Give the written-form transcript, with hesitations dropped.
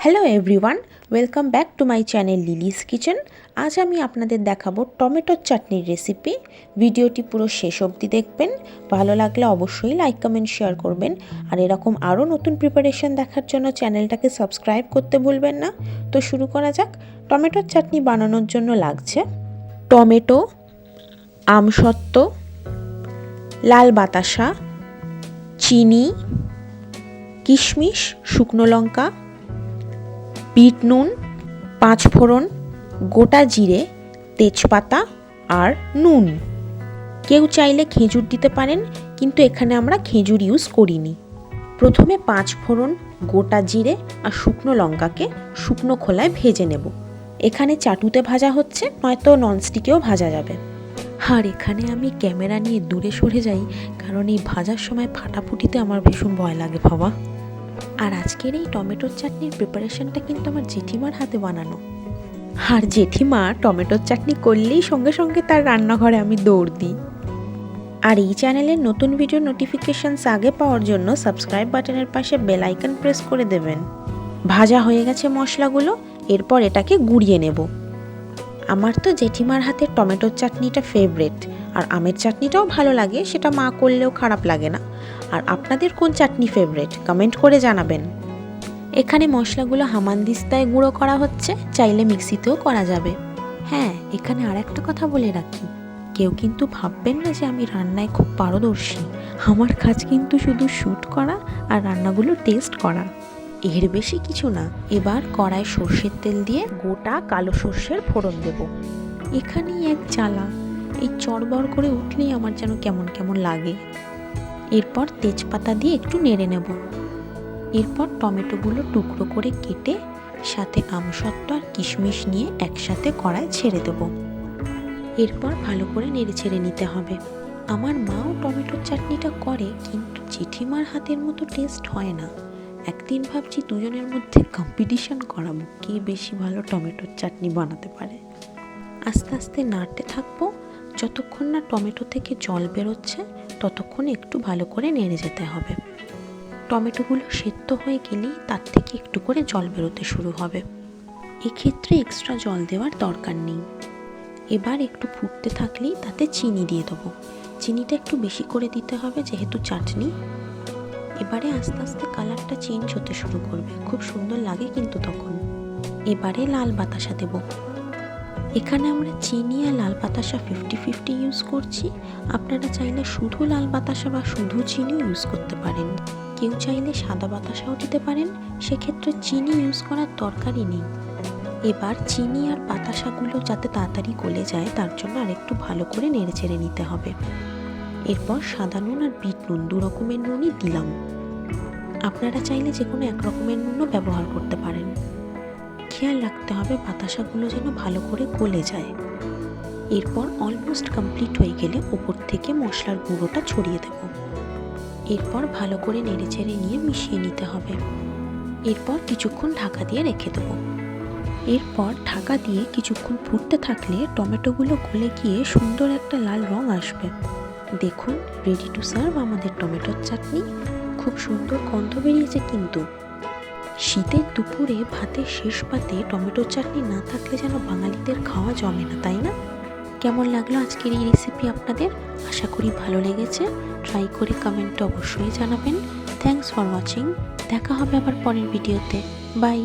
Hello everyone, welcome back to my channel Lily's kitchen. আজ আমি আপনাদের দেখাবো টমেটোর চাটনির রেসিপি। ভিডিওটি পুরো শেষ অবধি দেখবেন। ভালো লাগলে অবশ্যই লাইক কমেন্ট শেয়ার করবেন। আর এরকম আরও নতুন প্রিপারেশন দেখার জন্য চ্যানেলটাকে সাবস্ক্রাইব করতে ভুলবেন না। তো শুরু করা যাক। টমেটোর চাটনি বানানোর জন্য লাগছে টমেটো, আমসত্ত্ব, লাল বাতাসা, চিনি, কিশমিশ, শুকনো লঙ্কা, বিট নুন, 5 ফোড়ন, গোটা জিরে, তেজপাতা আর নুন। কেউ চাইলে খেজুর দিতে পারেন, কিন্তু এখানে আমরা খেজুর ইউজ করিনি। প্রথমে 5 ফোড়ন, গোটা জিরে আর শুকনো লঙ্কাকে শুকনো খোলায় ভেজে নেব। এখানে চাটুতে ভাজা হচ্ছে, নয়তো ননস্টিকেও ভাজা যাবে। আর এখানে আমি ক্যামেরা নিয়ে দূরে সরে যাই, কারণ এই ভাজার সময় ফাটাফুটিতে আমার ভীষণ ভয় লাগে বাবা। আর আজকের এই টমেটোর চাটনির প্রিপারেশনটা কিন্তু আমার জেঠিমার হাতে বানানো। আর জেঠিমা টমেটোর চাটনি করলেই সঙ্গে সঙ্গে তার রান্নাঘরে আমি দৌড় দিই। আর এই চ্যানেলের নতুন ভিডিও নোটিফিকেশনস আগে পাওয়ার জন্য সাবস্ক্রাইব বাটনের পাশে বেল আইকন প্রেস করে দেবেন। ভাজা হয়ে গেছে মশলাগুলো, এরপর এটাকে গুঁড়িয়ে নেব। আমার তো জেঠিমার হাতের টমেটোর চাটনিটা ফেভারিট, আর আমের চাটনিটাও ভালো লাগে, সেটা মা করলেও খারাপ লাগে না। আর আপনাদের কোন চাটনি ফেভারিট কমেন্ট করে জানাবেন। এখানে মশলাগুলো হামানদিস্তায় গুঁড়ো করা হচ্ছে, চাইলে মিক্সিতেও করা যাবে। হ্যাঁ, এখানে আর একটা কথা বলে রাখি, কেউ কিন্তু ভাববেন না যে আমি রান্নায় খুব পারদর্শী। আমার কাজ কিন্তু শুধু শ্যুট করা আর রান্নাগুলো টেস্ট করা, এর বেশি কিছু না। এবার কড়ায় সর্ষের তেল দিয়ে গোটা কালো সর্ষের ফোড়ন দেব। এখানেই এক জ্বালা, এই চড়বড় করে উঠলেই আমার যেন কেমন কেমন লাগে। এরপর তেজপাতা দিয়ে একটু নেড়ে নেব। এরপর টমেটোগুলো টুকরো করে কেটে সাথে আমসত্ত্ব আর কিশমিশ নিয়ে একসাথে কড়ায় ছেড়ে দেব। এরপর ভালো করে নেড়ে ছেড়ে নিতে হবে। আমার মাও টমেটোর চাটনিটা করে, কিন্তু জেঠিমার হাতের মতো টেস্ট হয় না। একদিন ভাবছি দুজনের মধ্যে কম্পিটিশন করাবো, কে বেশি ভালো টমেটোর চাটনি বানাতে পারে। আস্তে আস্তে নাড়তে থাকবো, যতক্ষণ না টমেটো থেকে জল বেরোচ্ছে ততক্ষণ একটু ভালো করে নেড়ে যেতে হবে। টমেটোগুলো সেদ্ধ হয়ে গেলেই তার থেকে একটু করে জল বেরোতে শুরু হবে। এক্ষেত্রে এক্সট্রা জল দেওয়ার দরকার নেই। এবার একটু ফুটতে থাকলেই তাতে চিনি দিয়ে দেবো। চিনিটা একটু বেশি করে দিতে হবে, যেহেতু চাটনি। এবারে আস্তে আস্তে কালারটা চেঞ্জ হতে শুরু করবে, খুব সুন্দর লাগে কিন্তু তখন। এবারে লাল বাতাসা দেব। এখানে আমরা চিনি আর লাল বাতাসা 50-50 ইউজ করছি। আপনারা চাইলে শুধু লাল বাতাসা বা শুধু চিনিও ইউজ করতে পারেন। কেউ চাইলে সাদা বাতাসাও দিতে পারেন, সেক্ষেত্রে চিনি ইউজ করার দরকারই নেই। এবার চিনি আর বাতাসাগুলো যাতে তাড়াতাড়ি গলে যায়, তার জন্য আরেকটু ভালো করে নেড়ে চেড়ে নিতে হবে। এরপর সাদা নুন আর বিট নুন, 2 রকমের নুনই দিলাম। আপনারা চাইলে যে কোনো 1 রকমের নুনও ব্যবহার করতে পারেন। খেয়াল রাখতে হবে বাতাসাগুলো যেন ভালো করে গলে যায়। এরপর অলমোস্ট কমপ্লিট হয়ে গেলে উপর থেকে মশলার গুঁড়োটা ছড়িয়ে দেব। এরপর ভালো করে নেড়ে চেড়ে নিয়ে মিশিয়ে নিতে হবে। এরপর কিছুক্ষণ ঢাকা দিয়ে রেখে দেব। এরপর ঢাকা দিয়ে কিছুক্ষণ ফুটতে থাকলে টমেটোগুলো গলে গিয়ে সুন্দর একটা লাল রং আসবে। দেখুন, রেডি টু সার্ভ আমাদের টমেটোর চাটনি। খুব সুন্দর গন্ধ বেরিয়েছে কিন্তু। শীতের দুপুরে ভাতের শেষ পাতে টমেটোর চাটনি না থাকলে যেন বাঙালিদের খাওয়া জমে না, তাই না? কেমন লাগলো আজকের এই রেসিপি আপনাদের? আশা করি ভালো লেগেছে। ট্রাই করে কমেন্টে অবশ্যই জানাবেন। Thanks for watching. দেখা হবে আবার পরের ভিডিওতে। বাই।